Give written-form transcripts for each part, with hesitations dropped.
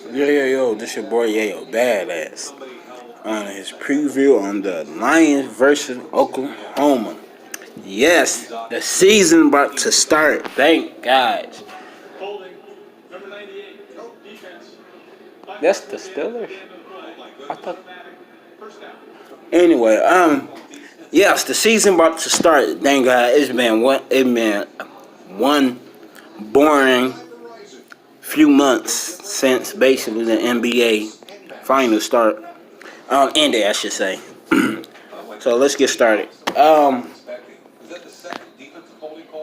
Yo, this your boy Yayo Badass on his preview on the Lions versus Oklahoma. Yes, the season about to start. Thank God. That's the Steelers. I thought. Anyway, yes, the season about to start. Thank God. It's been one boring few months since basically the NBA final start. Ended, I should say. So let's get started.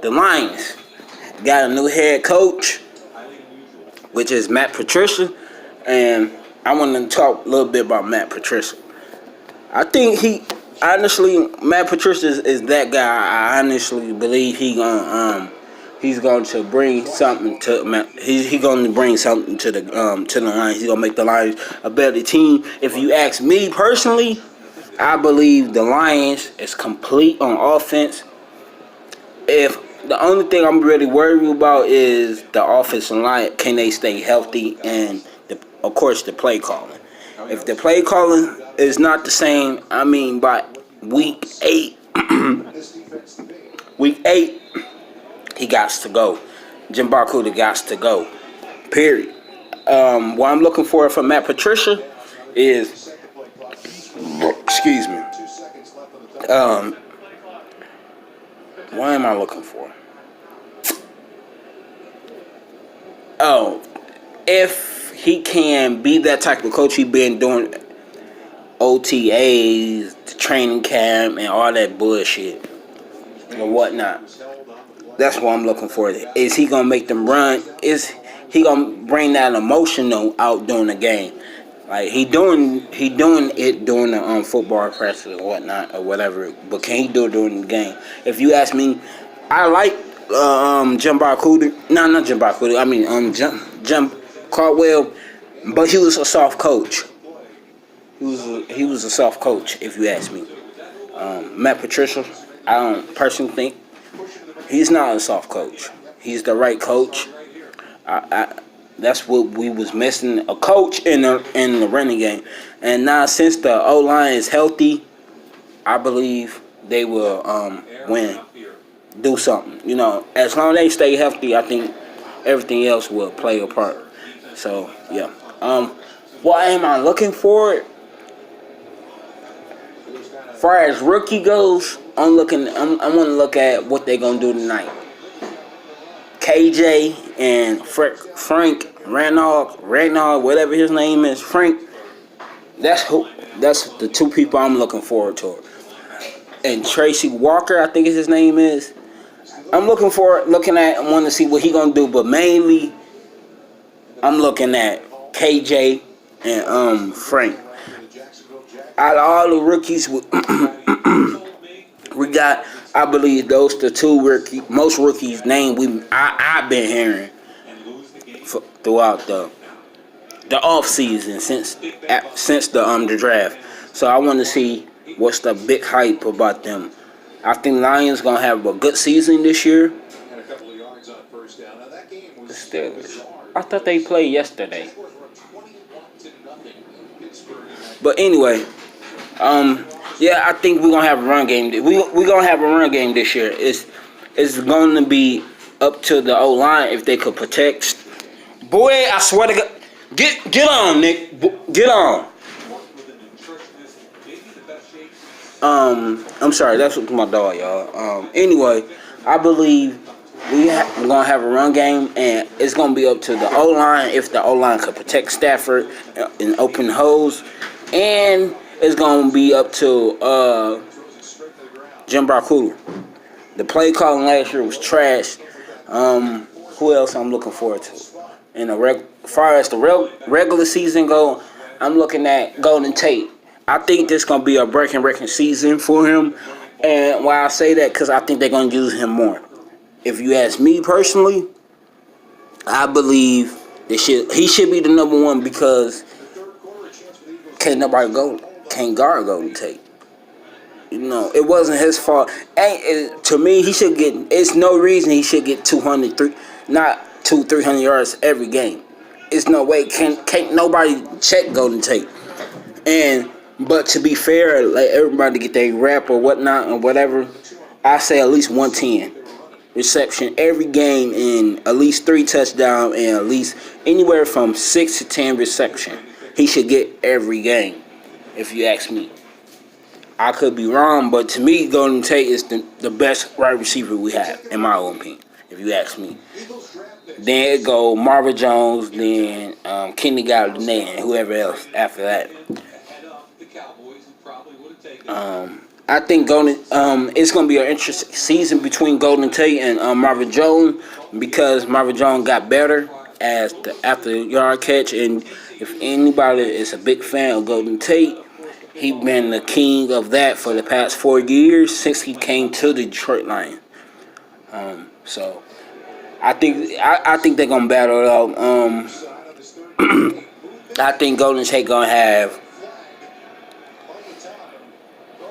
The Lions got a new head coach, which is Matt Patricia, and I want to talk a little bit about Matt Patricia. I think Matt Patricia is that guy. I honestly believe he's going to bring something to he's going to bring something to the Lions. He's going to make the Lions a better team. If you ask me personally, I believe the Lions is complete on offense. If the only thing I'm really worried about is the offensive line, can they stay healthy, and of course the play calling. If the play calling is not the same, by week 8, he got to go. Jim Barkuda got to go. Period. What I'm looking for from Matt Patricia is, excuse me. What am I looking for? Oh, if he can be that type of coach, he been doing OTAs, the training camp, and all that bullshit and whatnot. That's what I'm looking for. Is he gonna make them run? Is he gonna bring that emotional out during the game? Like he doing it during the football practice or whatnot or whatever. But can he do it during the game? If you ask me, I like Jim Barkuda. No, not Jim Barkuda. Jim Caldwell, but he was a soft coach. He was a soft coach, if you ask me. Matt Patricia, I don't personally think he's not a soft coach. He's the right coach. That's what we was missing, a coach in the running game. And now since the O-line is healthy, I believe they will win. Do something. As long as they stay healthy, I think everything else will play a part. So, yeah. What am I looking for? As far as rookie goes, I want to look at what they're going to do tonight. KJ and Frank Ragnar, whatever his name is, Frank. That's the two people I'm looking forward to. And Tracy Walker, I think his name is. I'm looking at wanting to see what he gonna do, but mainly I'm looking at KJ and Frank. Out of all the rookies, we got, I believe, those the two most rookies name I've been hearing throughout the off season since the draft. So I want to see what's the big hype about them. I think Lions gonna have a good season this year. The Steelers. I thought they played yesterday. But anyway, I think we're gonna have a run game. We're gonna have a run game this year. It's gonna be up to the O line if they could protect. Boy, I swear to God, get on, Nick. Get on. I'm sorry, that's my dog, y'all. Anyway, I believe we're gonna have a run game, and it's gonna be up to the O line if the O line could protect Stafford and open holes, and it's gonna be up to Jim Barkuda. The play calling last year was trash. Who else I'm looking forward to? As far as the regular season go, I'm looking at Golden Tate. I think this going to be a breaking record season for him. And why I say that, because I think they're going to use him more. If you ask me personally, I believe he should be the number one because can't guard Golden Tate. It wasn't his fault. To me, it's no reason he should get 300 yards every game. It's no way can't nobody check Golden Tate. And but to be fair, like everybody get their rap or whatnot or whatever, I say at least 110 reception every game and at least 3 touchdowns and at least anywhere from 6 to 10 reception. He should get every game, if you ask me. I could be wrong, but to me, Golden Tate is the best wide receiver we have, in my own opinion, if you ask me. Then it go Marvin Jones, then Kenny Galladay, and whoever else after that. I think it's gonna be an interesting season between Golden Tate and Marvin Jones because Marvin Jones got better as the after yard catch, and if anybody is a big fan of Golden Tate, he been the king of that for the past 4 years since he came to the Detroit Lions. So I think they're gonna battle it out. I think Golden Tate gonna have,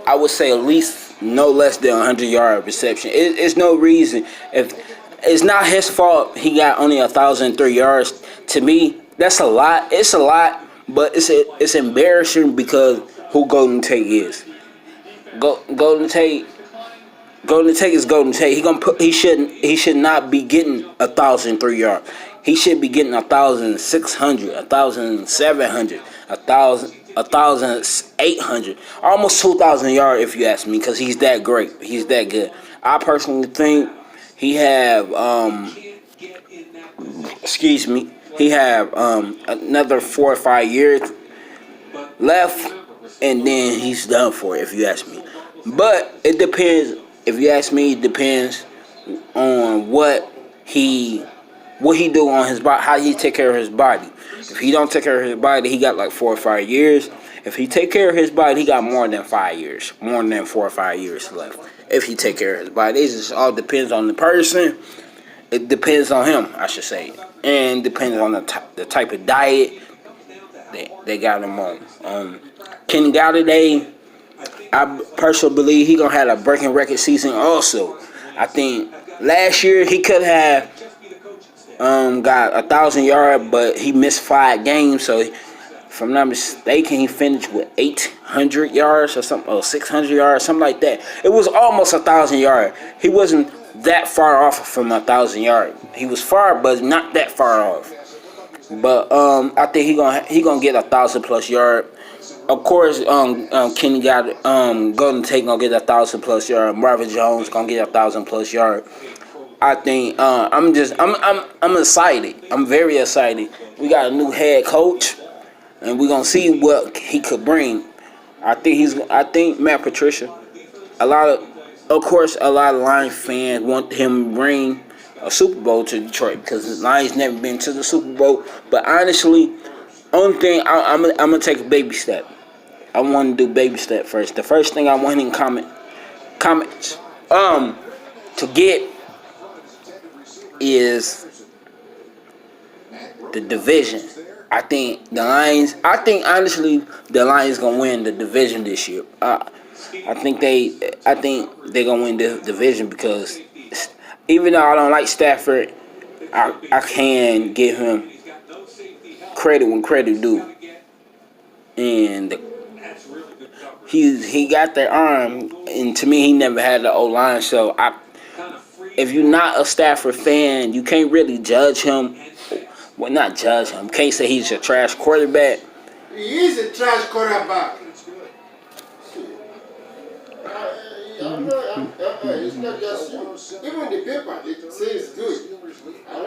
I would say, at least no less than 100-yard reception. It's no reason if it's not his fault he got only 1,003 yards. To me, that's a lot. It's a lot, but it's embarrassing because who Golden Tate is. Golden Tate is Golden Tate. He should not be getting 1,003 yards. He should be getting 1,600, 1,700, 1,800, almost 2,000 yards if you ask me, because he's that great. He's that good. I personally think he have he have another 4 or 5 years left, and then he's done for it, if you ask me. But it depends. If you ask me, it depends on what he do on his body, how he take care of his body. If he don't take care of his body, he got like 4 or 5 years. If he take care of his body, he got more than 5 years, more than 4 or 5 years left. If he take care of his body, it just all depends on the person. It depends on him, I should say, and depends on the type of diet they got him on. Kenny Galladay, I personally believe he gonna have a breaking record season. Also, I think last year he could have got 1,000 yards, but he missed 5 games. So, if I'm not mistaken, he finished with 800 yards or something, or 600 yards, something like that. It was almost 1,000 yards. He wasn't that far off from 1,000 yards. He was far, but not that far off. But I think he gonna get 1,000+ yards. Of course, Kenny got Golden Tate gonna get 1,000+ yards. Marvin Jones gonna get 1,000+ yards. I think I'm excited. I'm very excited. We got a new head coach, and we're gonna see what he could bring. I think Matt Patricia. Of course, a lot of Lions fans want him to bring a Super Bowl to Detroit because the Lions never been to the Super Bowl. But honestly, only thing I'm gonna take a baby step. I want to do baby step first. The first thing I want in comments to get is the division. I think honestly the Lions gonna win the division this year. I think they're gonna win the division because even though I don't like Stafford, I can give him credit when credit due. And he got that arm, and to me he never had the O-line. So if you're not a Stafford fan, you can't really judge him. Well, not judge him. Can't say he's a trash quarterback. He is a trash quarterback. It's not just you. Even the paper, it says good. I don't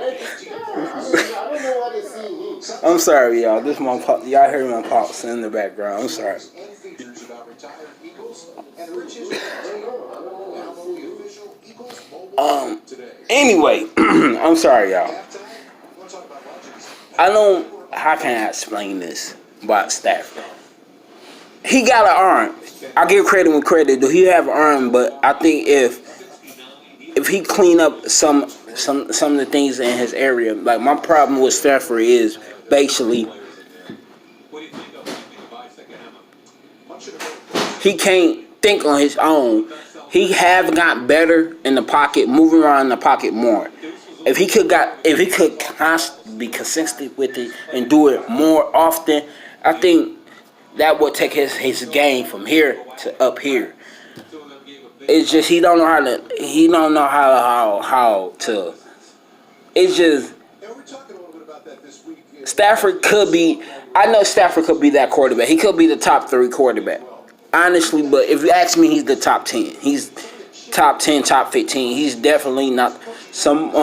know what it's saying. I'm sorry, y'all. This my pop. Y'all heard my pops in the background. I'm sorry. Anyway, I'm sorry, y'all. How can I explain this about Stafford? He got an arm. I give credit when credit do. He have an arm, but I think if he clean up some of the things in his area, like my problem with Stafford is basically he can't think on his own. He have got better in the pocket, moving around in the pocket more. If he could be consistent with it and do it more often, I think that would take his game from here to up here. It's just he don't know how to. It's just Stafford could be. I know Stafford could be that quarterback. He could be the top 3 quarterback, honestly. But if you ask me, he's the top 10. He's top 10, top 15. He's definitely not. Some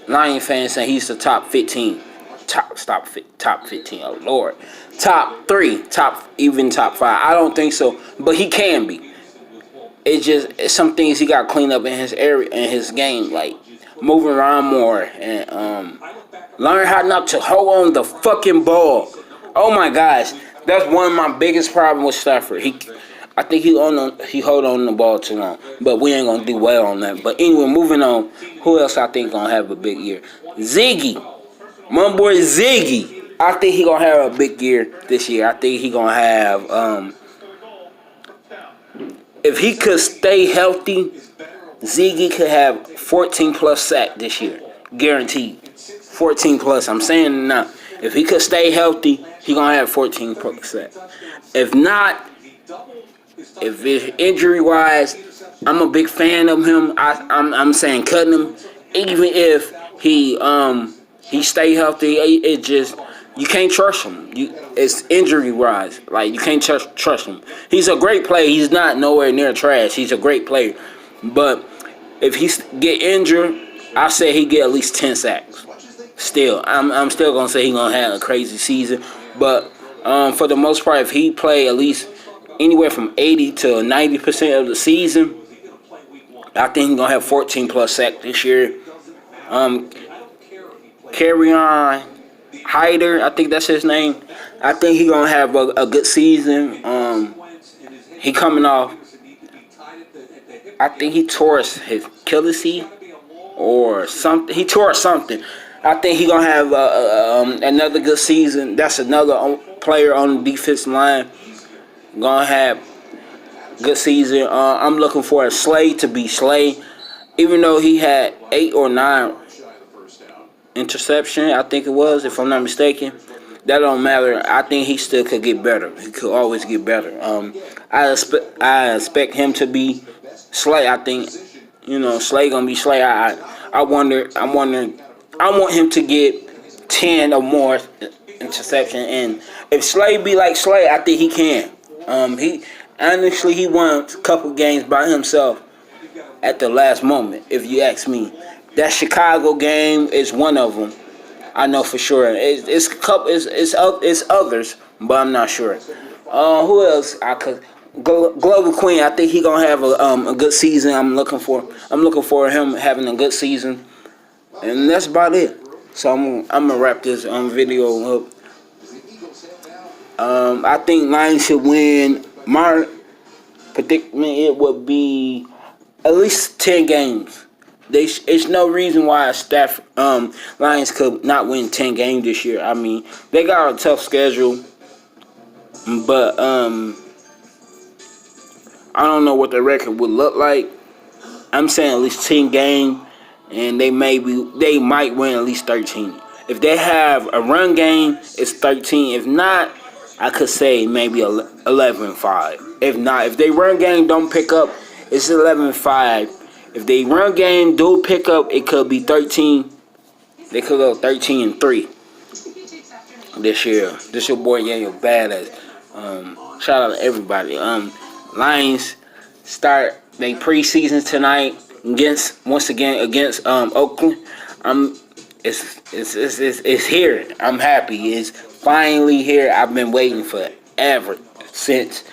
Lion fans say he's the top 15. Top 15. Oh Lord, top 3, even top 5. I don't think so, but he can be. It's some things he got cleaned up in his area, in his game, like moving around more and learn how not to hold on the fucking ball. Oh my gosh, that's one of my biggest problems with Stafford. I think he hold on the ball too long, but we ain't gonna do well on that. But anyway, moving on. Who else I think gonna have a big year? Ziggy, my boy Ziggy. I think he gonna have a big year this year. I think he gonna have if he could stay healthy, Ziggy could have 14 plus sack this year, guaranteed. 14 plus. I'm saying it now. If he could stay healthy, he gonna have 14 plus sack. If not, if it's injury wise, I'm a big fan of him. I'm saying cutting him, even if he stay healthy. It just you can't trust him. It's injury wise, like you can't trust him. He's a great player. He's not nowhere near trash. He's a great player, but if he get injured, I say he get at least 10 sacks. Still, I'm still gonna say he gonna have a crazy season, but for the most part, if he play at least anywhere from 80 to 90% of the season, I think he's gonna have 14 plus sacks this year. Carry on. Hyder, I think that's his name. I think he's gonna have a good season. He coming off. I think he tore his Achilles or something. He tore something. I think he's gonna have another good season. That's another player on the defensive line gonna have good season. I'm looking for Slay to be Slay, even though he had 8 or 9 interception, I think it was, if I'm not mistaken. That don't matter. I think he still could get better. He could always get better. I expect him to be Slay. I think Slay gonna be Slay. I want him to get 10 or more interception. And if Slay be like Slay, I think he can. He won a couple games by himself at the last moment. If you ask me. That Chicago game is one of them. I know for sure. It's others, but I'm not sure. Who else? Global Queen. I think he gonna have a good season. I'm looking for him having a good season, and that's about it. So I'm gonna wrap this video up. I think Lions should win. My predicament it would be at least 10 games. It's no reason why Lions could not win 10 games this year. I mean, they got a tough schedule, but I don't know what the record would look like. I'm saying at least 10 games, and they might win at least 13. If they have a run game, it's 13. If not, I could say maybe 11-5. If not, if they run game don't pick up, it's 11-5. If they run game do pick up, it could be 13. They could go 13-3 this year. This your boy Yayo Badass. Shout out to everybody. Lions start their preseason tonight once again against Oakland. It's here. I'm happy. It's finally here. I've been waiting forever since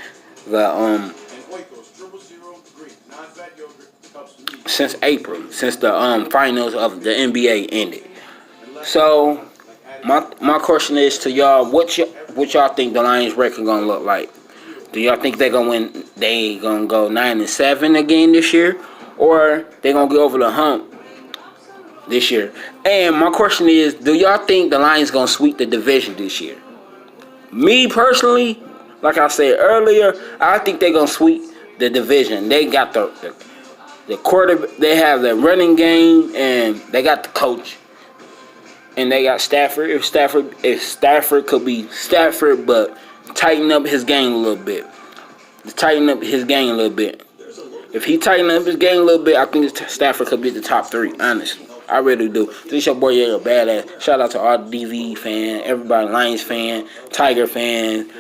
since April, since the finals of the NBA ended. So my question is to y'all: what y'all think the Lions record gonna look like? Do y'all think they're gonna win? They gonna go 9-7 again this year, or they gonna get over the hump this year? And my question is: do y'all think the Lions gonna sweep the division this year? Me personally, like I said earlier, I think they're gonna sweep the division. They got the quarter, they have the running game, and they got the coach. and they got Stafford. If Stafford could be Stafford, but tighten up his game a little bit. If he tighten up his game a little bit, I think Stafford could be the top 3. Honestly, I really do. This your boy, yeah, badass. Shout out to all the DV fans, everybody, Lions fan, Tiger fans,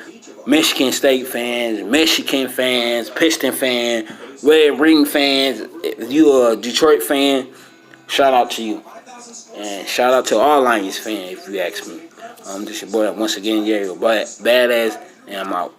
Michigan State fans, Michigan fans, Piston fans, Red Ring fans. If you a Detroit fan, shout out to you. And shout out to all Lions fans, if you ask me. This your boy once again, yeah, badass, and I'm out.